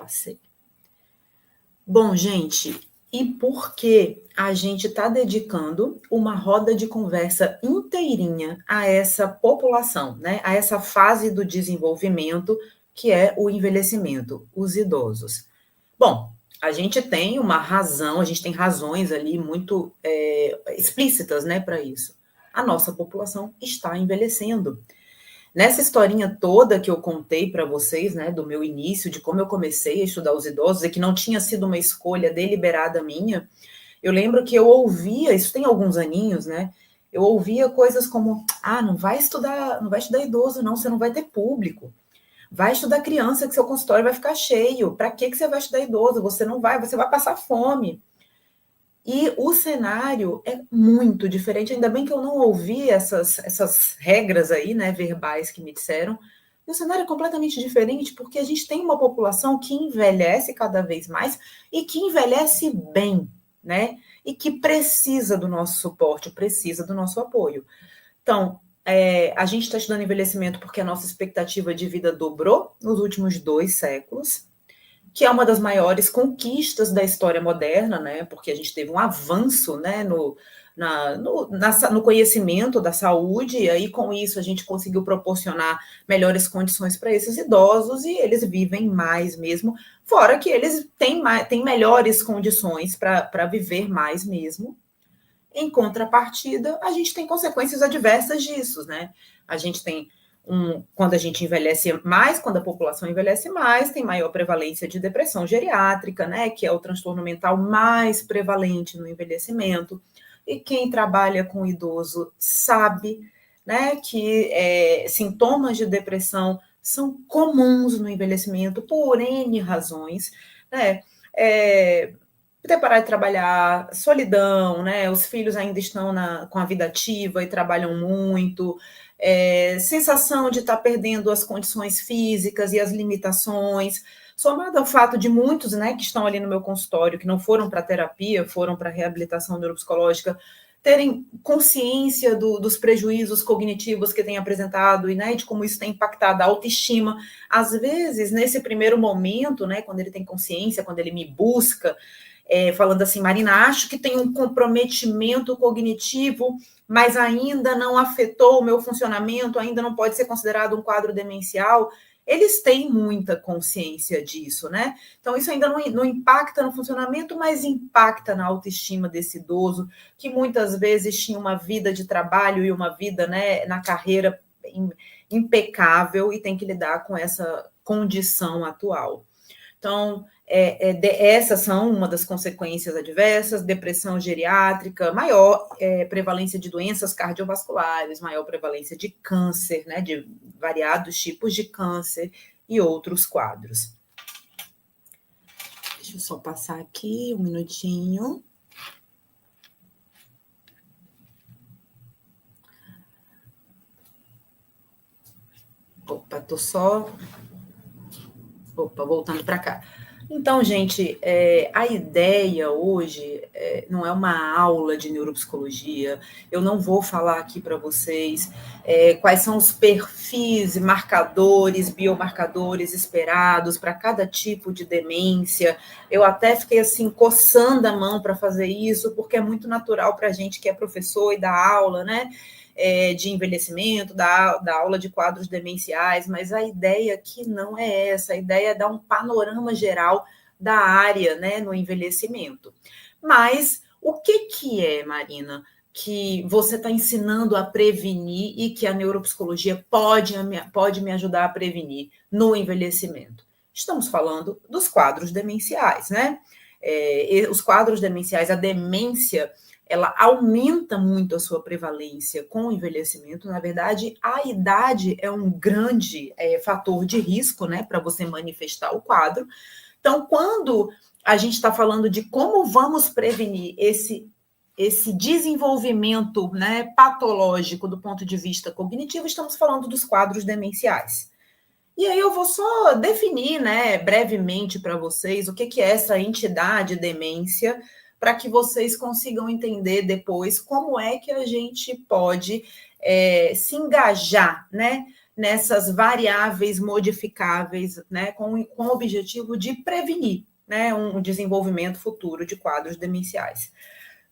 passei. Bom, gente, e por que a gente está dedicando uma roda de conversa inteirinha a essa população, né? A essa fase do desenvolvimento que é o envelhecimento, os idosos? Bom, a gente tem uma razão, a gente tem razões ali muito explícitas, né, para isso. A nossa população está envelhecendo. Nessa historinha toda que eu contei para vocês, né, do meu início, de como eu comecei a estudar os idosos, e que não tinha sido uma escolha deliberada minha, eu lembro que eu ouvia, isso tem alguns aninhos, né, eu ouvia coisas como, não vai estudar idoso não, você não vai ter público. Vai estudar criança que seu consultório vai ficar cheio. Para que você vai estudar idoso? Você não vai, você vai passar fome. E o cenário é muito diferente. Ainda bem que eu não ouvi essas regras aí, né, verbais que me disseram. E o cenário é completamente diferente, porque a gente tem uma população que envelhece cada vez mais e que envelhece bem, né? E que precisa do nosso suporte, precisa do nosso apoio. Então, a gente está estudando envelhecimento porque a nossa expectativa de vida dobrou nos últimos 2 séculos, que é uma das maiores conquistas da história moderna, né? Porque a gente teve um avanço, né, no conhecimento da saúde, e aí com isso a gente conseguiu proporcionar melhores condições para esses idosos e eles vivem mais mesmo, fora que eles têm melhores condições para viver mais mesmo. Em contrapartida, a gente tem consequências adversas disso, né? A gente tem quando a gente envelhece mais, quando a população envelhece mais, tem maior prevalência de depressão geriátrica, né? Que é o transtorno mental mais prevalente no envelhecimento. E quem trabalha com idoso sabe, né, que sintomas de depressão são comuns no envelhecimento por N razões, né? Ter parar de trabalhar, solidão, né? Os filhos ainda estão com a vida ativa e trabalham muito, sensação de estar perdendo as condições físicas e as limitações, somado ao fato de muitos, né, que estão ali no meu consultório, que não foram para terapia, foram para reabilitação neuropsicológica, terem consciência dos prejuízos cognitivos que tem apresentado e, né, de como isso tem impactado a autoestima. Às vezes, nesse primeiro momento, né, quando ele tem consciência, quando ele me busca, falando assim, Marina, acho que tem um comprometimento cognitivo, mas ainda não afetou o meu funcionamento, ainda não pode ser considerado um quadro demencial. Eles têm muita consciência disso, né? Então, isso ainda não impacta no funcionamento, mas impacta na autoestima desse idoso, que muitas vezes tinha uma vida de trabalho e uma vida, né, na carreira impecável e tem que lidar com essa condição atual. Então, essas são uma das consequências adversas, depressão geriátrica, maior prevalência de doenças cardiovasculares, maior prevalência de câncer, né, de variados tipos de câncer e outros quadros. Deixa eu só passar aqui um minutinho. Voltando para cá. Então, gente, a ideia hoje não é uma aula de neuropsicologia. Eu não vou falar aqui para vocês quais são os perfis, marcadores, biomarcadores esperados para cada tipo de demência. Eu até fiquei assim, coçando a mão para fazer isso, porque é muito natural para a gente que é professor e dá aula, né? De envelhecimento, da aula de quadros demenciais, mas a ideia aqui não é essa, a ideia é dar um panorama geral da área, né, no envelhecimento. Mas o que é, Marina, que você está ensinando a prevenir e que a neuropsicologia pode me ajudar a prevenir no envelhecimento? Estamos falando dos quadros demenciais, né? Os quadros demenciais, a demência, ela aumenta muito a sua prevalência com o envelhecimento. Na verdade, a idade é um grande fator de risco, né, para você manifestar o quadro. Então, quando a gente está falando de como vamos prevenir esse desenvolvimento, né, patológico do ponto de vista cognitivo, estamos falando dos quadros demenciais. E aí eu vou só definir, né, brevemente para vocês o que é essa entidade demência, para que vocês consigam entender depois como é que a gente pode se engajar, né, nessas variáveis modificáveis, né, com o objetivo de prevenir, né, um desenvolvimento futuro de quadros demenciais.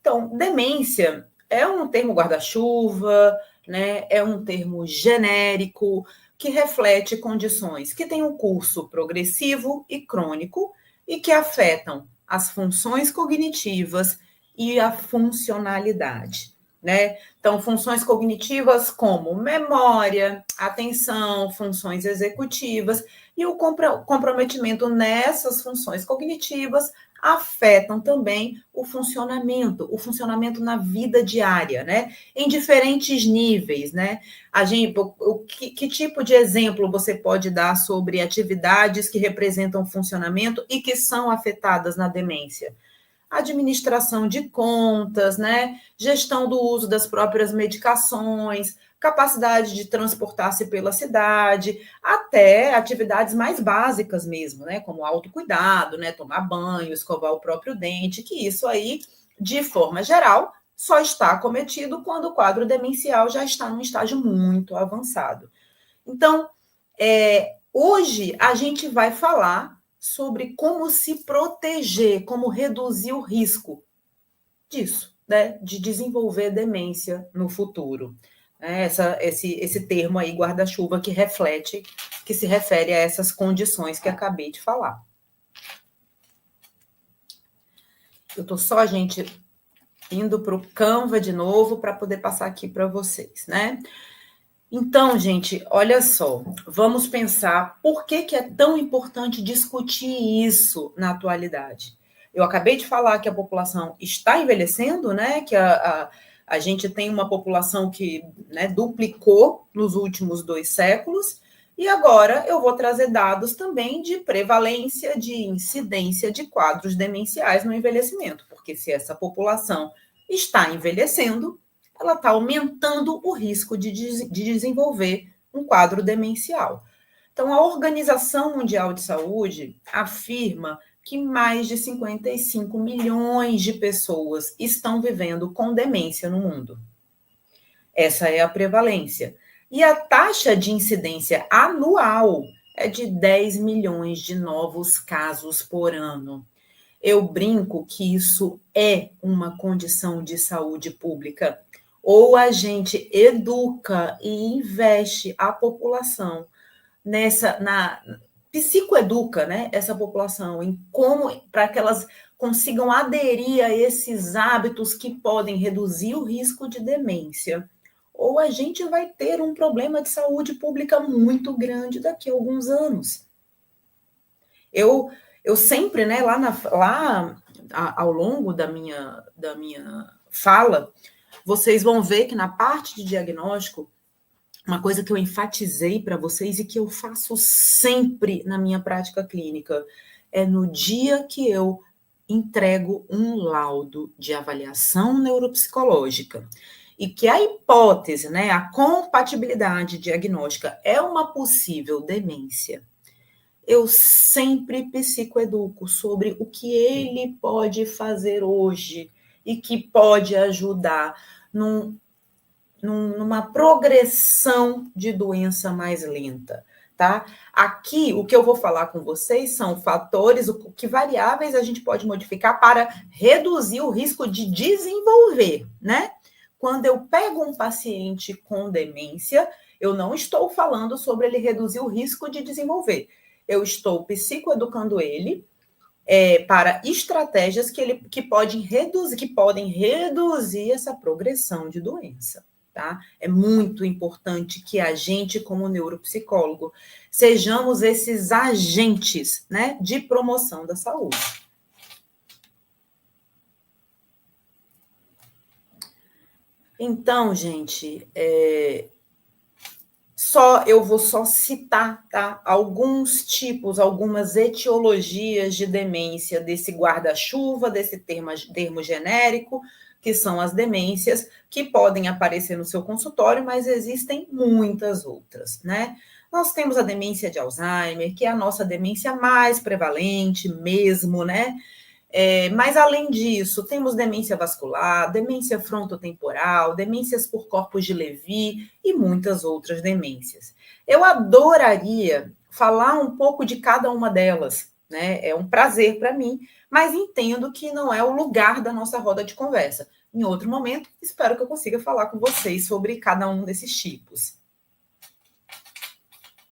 Então, demência é um termo guarda-chuva, né, é um termo genérico que reflete condições que têm um curso progressivo e crônico e que afetam as funções cognitivas e a funcionalidade, né? Então, funções cognitivas como memória, atenção, funções executivas e o comprometimento nessas funções cognitivas afetam também o funcionamento na vida diária, né? Em diferentes níveis, né? Que tipo de exemplo você pode dar sobre atividades que representam funcionamento e que são afetadas na demência? Administração de contas, né? Gestão do uso das próprias medicações, capacidade de transportar-se pela cidade, até atividades mais básicas mesmo, né? Como autocuidado, né? Tomar banho, escovar o próprio dente, que isso aí, de forma geral, só está acometido quando o quadro demencial já está num estágio muito avançado. Então, hoje a gente vai falar sobre como se proteger, como reduzir o risco disso, né, de desenvolver demência no futuro. Esse termo aí, guarda-chuva, que se refere a essas condições que acabei de falar. Eu estou só, gente, indo para o Canva de novo para poder passar aqui para vocês, né? Então, gente, olha só, vamos pensar por que é tão importante discutir isso na atualidade. Eu acabei de falar que a população está envelhecendo, né? Que a gente tem uma população que, né, duplicou nos últimos 2 séculos, e agora eu vou trazer dados também de prevalência, de incidência de quadros demenciais no envelhecimento, porque se essa população está envelhecendo, ela está aumentando o risco de desenvolver um quadro demencial. Então, a Organização Mundial de Saúde afirma que mais de 55 milhões de pessoas estão vivendo com demência no mundo. Essa é a prevalência. E a taxa de incidência anual é de 10 milhões de novos casos por ano. Eu brinco que isso é uma condição de saúde pública. Ou a gente educa e investe a população psicoeduca, né, essa população em como, para que elas consigam aderir a esses hábitos que podem reduzir o risco de demência. Ou a gente vai ter um problema de saúde pública muito grande daqui a alguns anos. Eu sempre, né, ao longo da minha fala, vocês vão ver que na parte de diagnóstico, uma coisa que eu enfatizei para vocês e que eu faço sempre na minha prática clínica é no dia que eu entrego um laudo de avaliação neuropsicológica e que a hipótese, né, a compatibilidade diagnóstica é uma possível demência, eu sempre psicoeduco sobre o que ele pode fazer hoje e que pode ajudar numa progressão de doença mais lenta, tá? Aqui, o que eu vou falar com vocês são fatores, que variáveis a gente pode modificar para reduzir o risco de desenvolver, né? Quando eu pego um paciente com demência, eu não estou falando sobre ele reduzir o risco de desenvolver. Eu estou psicoeducando ele para estratégias que podem reduzir essa progressão de doença. Tá? É muito importante que a gente, como neuropsicólogo, sejamos esses agentes, né, de promoção da saúde. Então, gente, eu vou só citar, tá, algumas etiologias de demência desse guarda-chuva, desse termo genérico, que são as demências, que podem aparecer no seu consultório, mas existem muitas outras, né? Nós temos a demência de Alzheimer, que é a nossa demência mais prevalente mesmo, né? Mas, além disso, temos demência vascular, demência frontotemporal, demências por corpos de Levy e muitas outras demências. Eu adoraria falar um pouco de cada uma delas, né? É um prazer para mim, mas entendo que não é o lugar da nossa roda de conversa. Em outro momento, espero que eu consiga falar com vocês sobre cada um desses tipos.